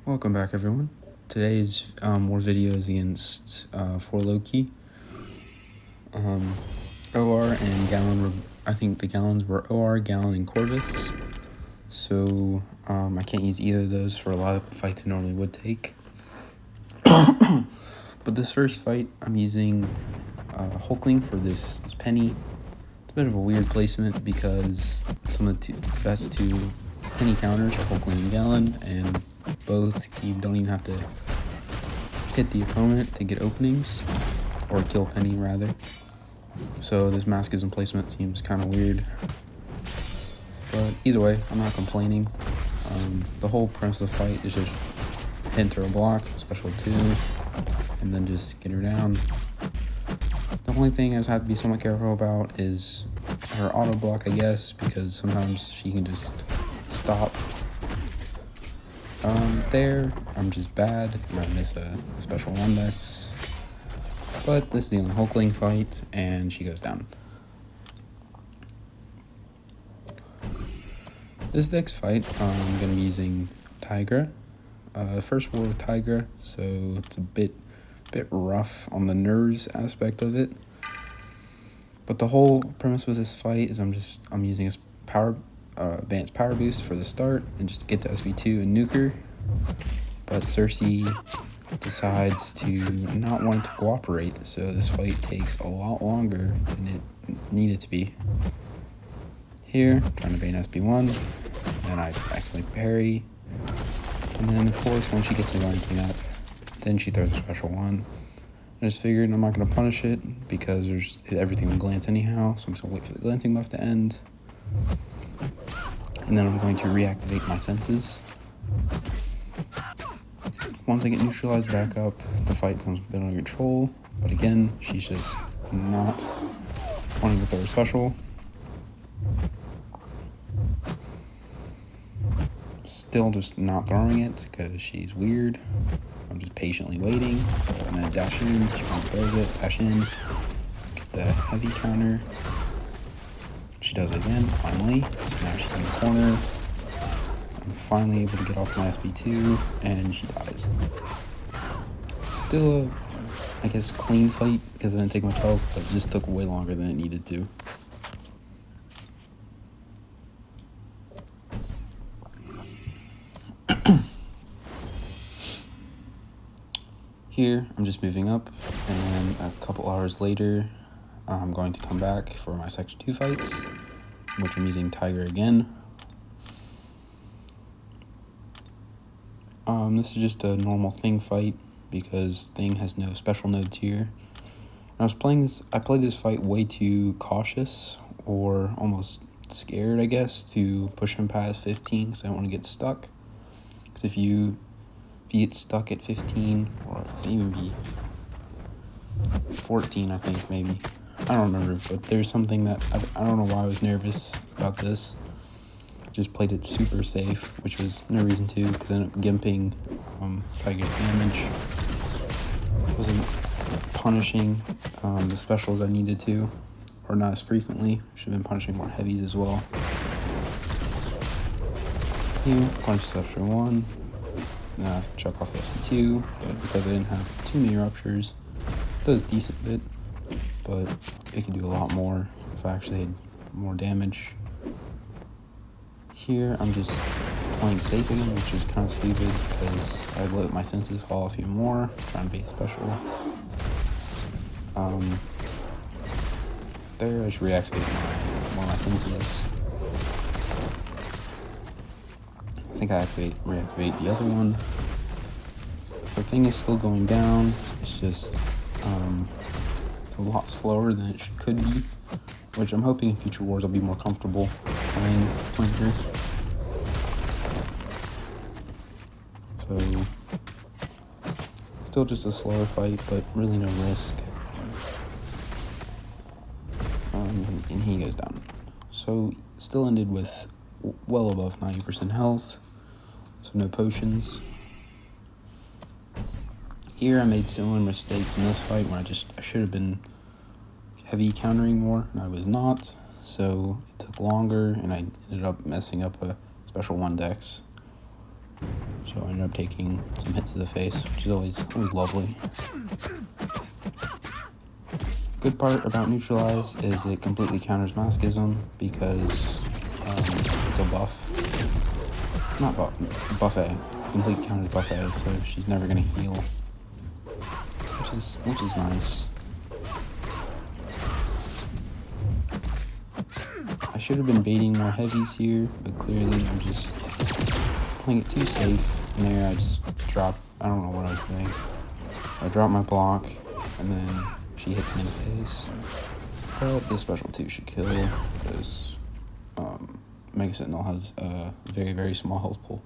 Welcome back, everyone. Today's more videos against 4 Loki. OR and Gallon were, I think the Gallons were OR, Gallon, and Corvus. So I can't use either of those for a lot of fights I normally would take. But this first fight, I'm using Hulkling for this Penny. It's a bit of a weird placement because some of the best two Penny counters are Hulkling and Gallon, and both you don't even have to hit the opponent to get openings, or kill Penny rather. So this Masochism placement seems kind of weird, but either way, I'm not complaining. The whole premise of the fight is just hit her block, special 2, and then just get her down. The only thing I just have to be somewhat careful about is her auto block, I guess, because sometimes she can just stop. There, I'm just bad. I might miss a special 1 dex. But this is the only Hulkling fight, and she goes down. This next fight, I'm going to be using Tigra. First war with Tigra, so it's a bit rough on the nerves aspect of it. But the whole premise with this fight is I'm using a advanced power boost for the start and just get to SP2 and nuke her. But Cersei decides to not want to cooperate, so this fight takes a lot longer than it needed to be. Here, trying to bait SP1, and I accidentally parry. And then, of course, when she gets the glancing up, then she throws a special 1. I just figured I'm not going to punish it because everything will glance anyhow, so I'm just going to wait for the glancing buff to end. And then I'm going to reactivate my senses. Once I get neutralized back up, the fight becomes a bit under control. But again, she's just not wanting to throw a special. Still just not throwing it because she's weird. I'm just patiently waiting. I'm gonna dash in, she finally throws it, dash in, get the heavy counter. She does it again, finally. Now she's in the corner. I'm finally able to get off my SP2, and she dies. Still a, I guess, clean fight because I didn't take much health, but it just took way longer than it needed to. Here, I'm just moving up, and then a couple hours later, I'm going to come back for my Section 2 fights, in which I'm using Tiger again. This is just a normal Thing fight, because Thing has no special nodes here. When I played this fight way too cautious, or almost scared, I guess, to push him past 15, because I don't want to get stuck. Because if you get stuck at 15, or even be 14, I think, maybe. I don't remember, but there's something that, I don't know why I was nervous about this. Just played it super safe, which was no reason to, because I ended up gimping Tiger's damage. Wasn't punishing the specials I needed to, or not as frequently. Should have been punishing more heavies as well. Here, punch special 1. Chuck off SP2, but because I didn't have too many ruptures, it does a decent bit, but it could do a lot more if I actually had more damage. Here, I'm just playing safe again, which is kind of stupid because I let my senses fall off even more, trying to be special. There, I should reactivate one of my senses. I think I reactivate the other one. The Thing is still going down. It's just a lot slower than it could be, which I'm hoping in future wars I'll be more comfortable playing her. So still just a slower fight, but really no risk. And he goes down. So still ended with well above 90% health, so no potions. Here I made similar mistakes in this fight where I should have been heavy countering more, and I was not, so it took longer, and I ended up messing up a special 1 dex. So so I ended up taking some hits to the face, which is always lovely. Good part about Neutralize is it completely counters Masochism because it's a buff. Not buffet. Complete counters buffet, so she's never gonna heal, which is nice. I should have been baiting more heavies here, but clearly I'm just playing it too safe. And there I just dropped, I don't know what I was doing. I dropped my block, and then she hits me in the face. But this special 2 should kill, because Mega Sentinel has a very, very small health pool.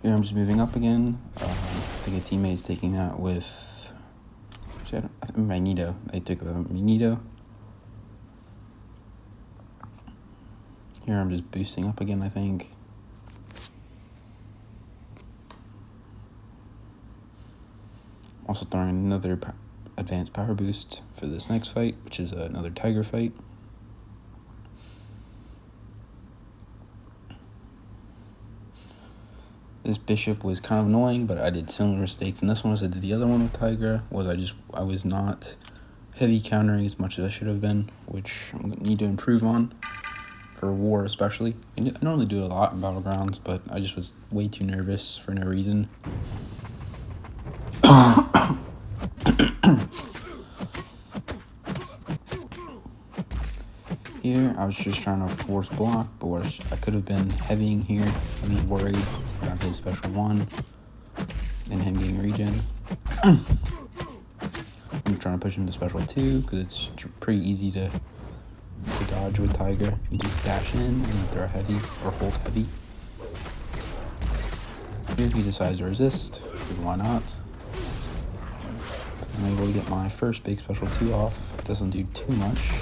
Here I'm just moving up again. I think a teammate's taking that with Magneto. They took a Magneto. Here I'm just boosting up again, I think. Also throwing another advanced power boost for this next fight, which is another Tiger fight. This bishop was kind of annoying, but I did similar mistakes in this one as I did the other one with Tigra. I was not heavy countering as much as I should have been, which I need to improve on for war especially. I normally do a lot in Battlegrounds, but I just was way too nervous for no reason. Here, I was just trying to force block, but I could have been heavying here. I was worried about his special 1 and him getting regen. I'm trying to push him to special 2 because it's pretty easy to dodge with Tiger. You just dash in and then throw heavy or hold heavy. Here he decides to resist, why not? I'm able to get my first big special 2 off. It doesn't do too much.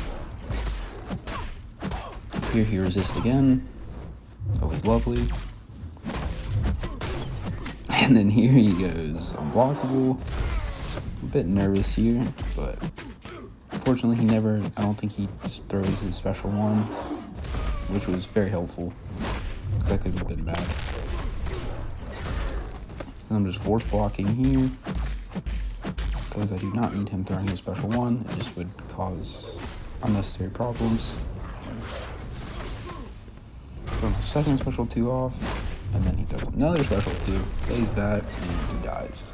Here he resists again. Always lovely. And then here he goes unblockable. A bit nervous here, but unfortunately I don't think he throws his special 1, which was very helpful. That could have been bad. I'm just force blocking here because I do not need him throwing his special 1. It just would cause unnecessary problems. Throw my second special 2 off, and then he throws another special 2, plays that, and he dies.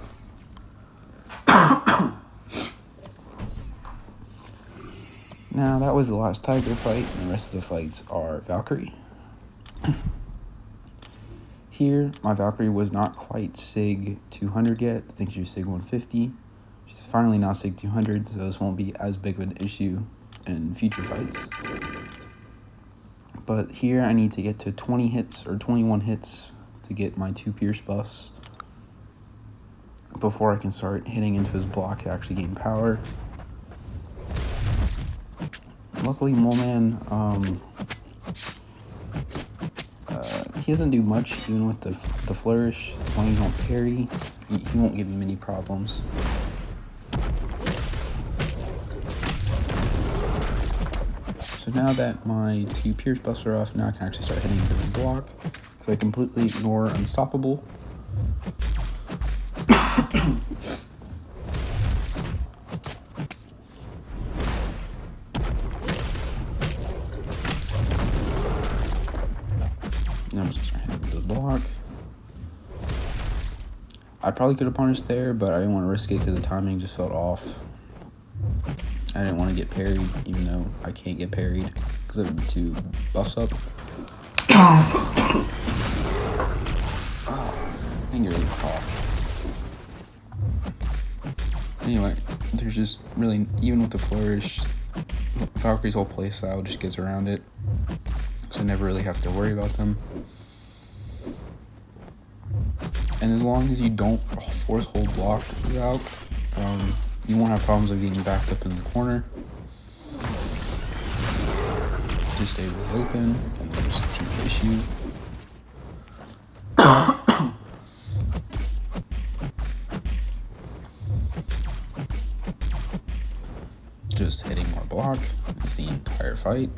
Now, that was the last Tiger fight, and the rest of the fights are Valkyrie. Here, my Valkyrie was not quite SIG 200 yet. I think she was SIG 150. She's finally now SIG 200, so this won't be as big of an issue in future fights. But here I need to get to 20 hits or 21 hits to get my 2 Pierce buffs before I can start hitting into his block to actually gain power. Luckily, Moleman, he doesn't do much even with the flourish. As long as you don't parry, he won't give you many problems. So now that my 2 Pierce buffs are off, now I can actually start hitting into the block. So I completely ignore Unstoppable. Now I'm just gonna hit into the block. I probably could have punished there, but I didn't want to risk it because the timing just felt off. I didn't want to get parried, even though I can't get parried because of the 2 buffs up. Finger this cough. Anyway, there's just really, even with the flourish, Valkyrie's whole playstyle just gets around it, so I never really have to worry about them. And as long as you don't force hold block Valk, you won't have problems of getting backed up in the corner. Just stay really open, and there's such an issue. Just hitting more block is the entire fight.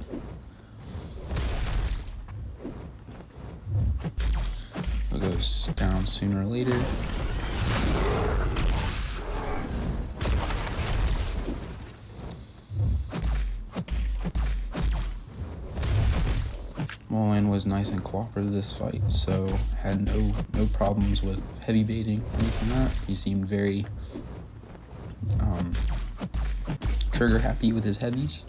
goes down sooner or later. Mullen was nice and cooperative this fight, so had no problems with heavy baiting or anything like that. He seemed very trigger happy with his heavies.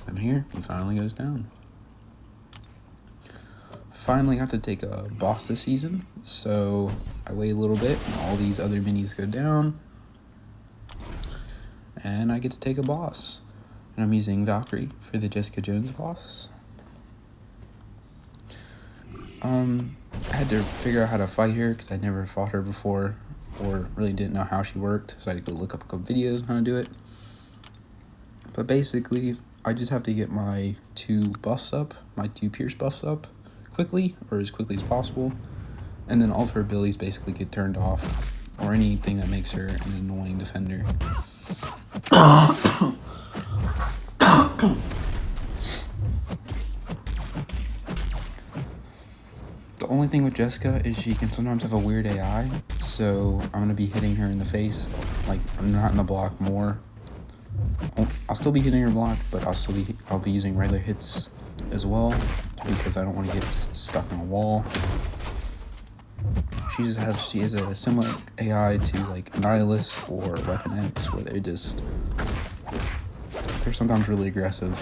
And here he finally goes down. Finally got to take a boss this season, so I wait a little bit and all these other minis go down. And I get to take a boss. And I'm using Valkyrie for the Jessica Jones boss. I had to figure out how to fight her because I never fought her before or really didn't know how she worked. So I had to go look up a couple videos on how to do it. But basically, I just have to get my 2 buffs up, my 2 Pierce buffs up quickly or as quickly as possible. And then all of her abilities basically get turned off or anything that makes her an annoying defender. The only thing with Jessica is she can sometimes have a weird AI, so I'm going to be hitting her in the face, like not in the block more. I'll still be hitting her block, but I'll be using regular hits as well, because I don't want to get stuck on a wall. She has a similar AI to like Nihilus or Weapon X, where they're sometimes really aggressive.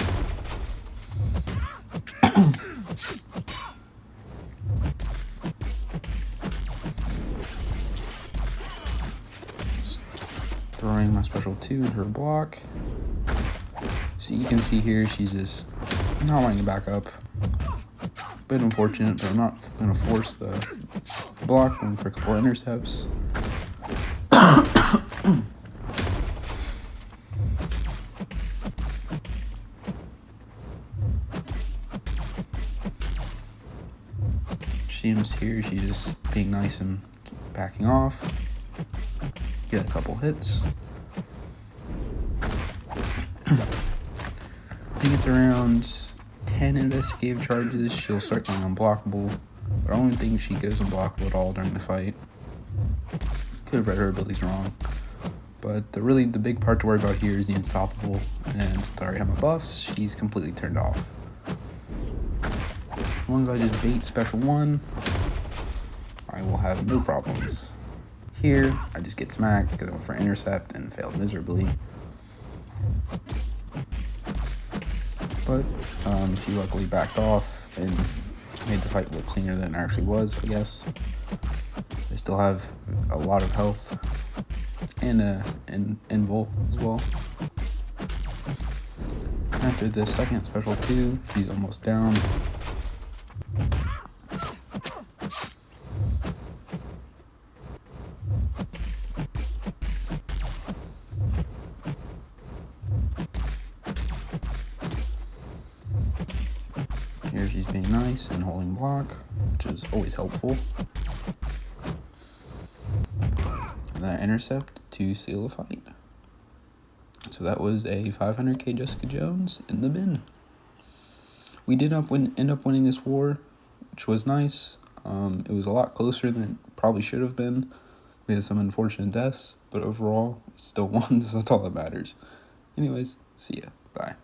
Throwing my special 2 in her block. So you can see here she's just not wanting to back up. Bit unfortunate, but I'm not going to force the block, going for a couple intercepts. Seems here she's just being nice and backing off. Get a couple hits. I think it's around 10 investigative charges. She'll start going unblockable. But I don't think she goes unblockable at all during the fight. Could have read her abilities wrong. But the big part to worry about here is the unstoppable. And since I already have my buffs, she's completely turned off. As long as I just bait special 1, I will have no problems. Here, I just get smacked because I went for intercept and failed miserably. But she luckily backed off and made the fight look cleaner than it actually was, I guess. I still have a lot of health and invul as well. After the second special 2, she's almost down. Here she's being nice and holding block, which is always helpful. And that intercept to seal a fight. So that was a 500k Jessica Jones in the bin. We did end up winning this war, which was nice. It was a lot closer than it probably should have been. We had some unfortunate deaths, but overall, we still won, so that's all that matters. Anyways, see ya. Bye.